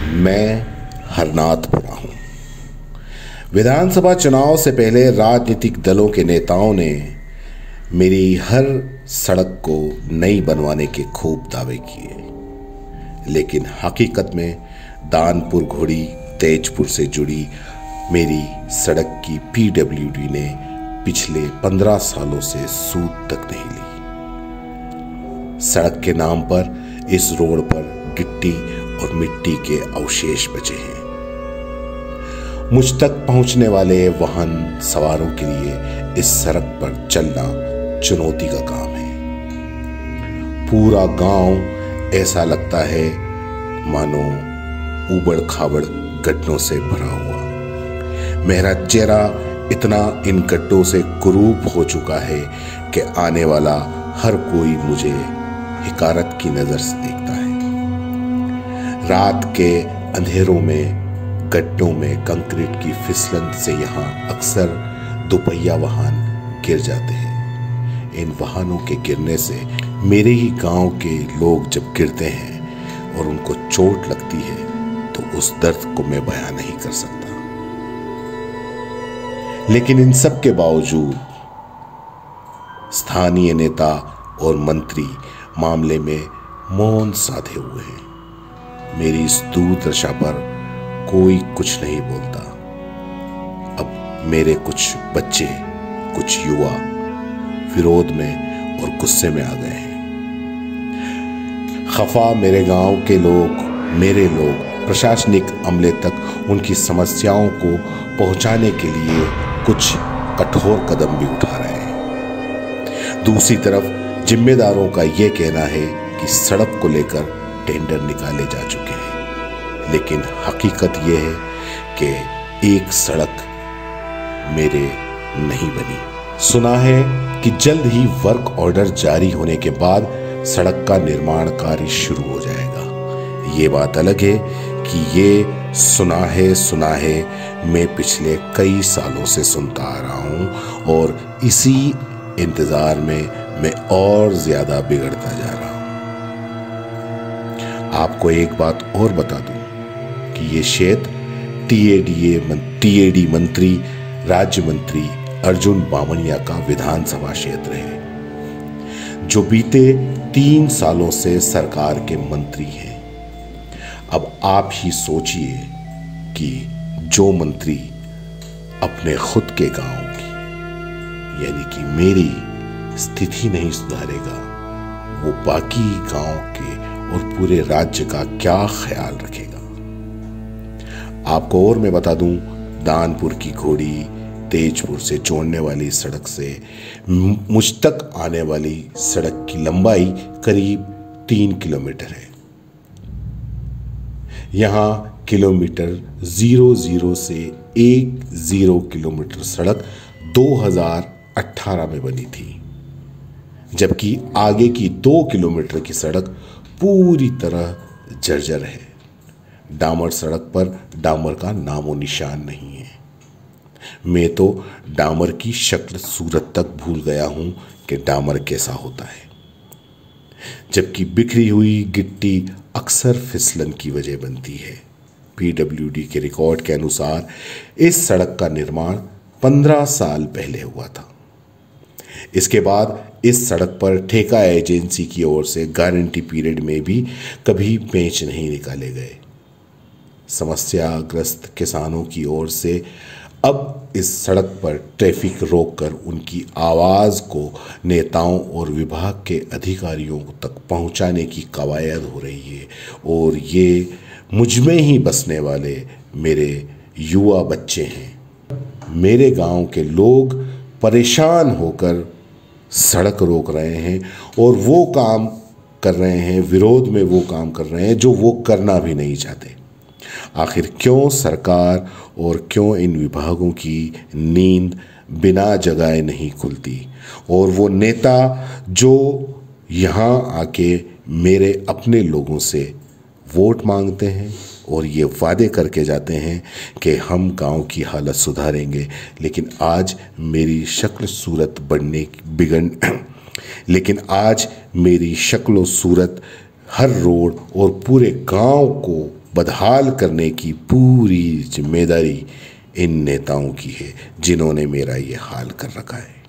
मैं हरनाथपुरा हूँ। विधानसभा चुनाव से पहले राजनीतिक दलों के नेताओं ने मेरी हर सड़क को नई बनवाने के खूब दावे किए, लेकिन हकीकत में दानपुर घोड़ी तेजपुर से जुड़ी मेरी सड़क की पीडब्ल्यूडी ने पिछले 15 सालों से सूद तक नहीं ली। सड़क के नाम पर इस रोड पर गिट्टी और मिट्टी के अवशेष बचे हैं। मुझ तक पहुंचने वाले वाहन सवारों के लिए इस सड़क पर चलना चुनौती का काम है। पूरा गांव ऐसा लगता है मानो उबड़ खाबड़ गड्ढों से भरा हुआ। मेरा चेहरा इतना इन गड्ढों से कुरूप हो चुका है कि आने वाला हर कोई मुझे हिकारत की नजर से देखता है। रात के अंधेरों में गड्ढों में कंक्रीट की फिसलन से यहाँ अक्सर दोपहिया वाहन गिर जाते हैं। इन वाहनों के गिरने से मेरे ही गांव के लोग जब गिरते हैं और उनको चोट लगती है तो उस दर्द को मैं बयान नहीं कर सकता। लेकिन इन सब के बावजूद स्थानीय नेता और मंत्री मामले में मौन साधे हुए हैं। मेरी इस दुर्दशा पर कोई कुछ नहीं बोलता। अब मेरे कुछ बच्चे, कुछ युवा विरोध में और गुस्से में आ गए हैं। खफा मेरे गांव के लोग, मेरे लोग प्रशासनिक अमले तक उनकी समस्याओं को पहुंचाने के लिए कुछ कठोर कदम भी उठा रहे हैं। दूसरी तरफ जिम्मेदारों का यह कहना है कि सड़क को लेकर टेंडर निकाले जा चुके हैं, लेकिन हकीकत यह है कि एक सड़क मेरे नहीं बनी। सुना है कि जल्द ही वर्क ऑर्डर जारी होने के बाद सड़क का निर्माण कार्य शुरू हो जाएगा। ये बात अलग है कि ये सुना है मैं पिछले कई सालों से सुनता आ रहा हूं और इसी इंतजार में मैं और ज्यादा बिगड़ता जा रहा हूं। आपको एक बात और बता दूं कि ये क्षेत्र टीएडी मंत्री राज्य मंत्री अर्जुन बामनिया का विधानसभा क्षेत्र है, जो बीते 3 सालों से सरकार के मंत्री हैं। अब आप ही सोचिए कि जो मंत्री अपने खुद के गांव की यानी कि मेरी स्थिति नहीं सुधारेगा, वो बाकी गांव के और पूरे राज्य का क्या ख्याल रखेगा। आपको और मैं बता दूं, दानपुर की घोड़ी तेजपुर से जोड़ने वाली सड़क से मुझ तक आने वाली सड़क की लंबाई करीब 3 किलोमीटर है। यहाँ किलोमीटर 00 से 10 किलोमीटर सड़क 2018 में बनी थी, जबकि आगे की 2 किलोमीटर की सड़क पूरी तरह जर्जर है। डामर सड़क पर डामर का नामो निशान नहीं है। मैं तो डामर की शक्ल सूरत तक भूल गया हूं कि डामर कैसा होता है, जबकि बिखरी हुई गिट्टी अक्सर फिसलन की वजह बनती है। पीडब्ल्यूडी के रिकॉर्ड के अनुसार इस सड़क का निर्माण 15 साल पहले हुआ था। इसके बाद इस सड़क पर ठेका एजेंसी की ओर से गारंटी पीरियड में भी कभी पेंच नहीं निकाले गए। समस्याग्रस्त किसानों की ओर से अब इस सड़क पर ट्रैफिक रोककर उनकी आवाज़ को नेताओं और विभाग के अधिकारियों तक पहुंचाने की कवायद हो रही है, और ये मुझ में ही बसने वाले मेरे युवा बच्चे हैं। मेरे गांव के लोग परेशान होकर सड़क रोक रहे हैं और वो काम कर रहे हैं, विरोध में वो काम कर रहे हैं जो वो करना भी नहीं चाहते। आखिर क्यों सरकार और क्यों इन विभागों की नींद बिना जगाए नहीं खुलती, और वो नेता जो यहाँ आके मेरे अपने लोगों से वोट मांगते हैं और ये वादे करके जाते हैं कि हम गांव की हालत सुधारेंगे, लेकिन आज मेरी शक्ल सूरत लेकिन आज मेरी शक्ल सूरत हर रोड और पूरे गांव को बदहाल करने की पूरी जिम्मेदारी इन नेताओं की है जिन्होंने मेरा ये हाल कर रखा है।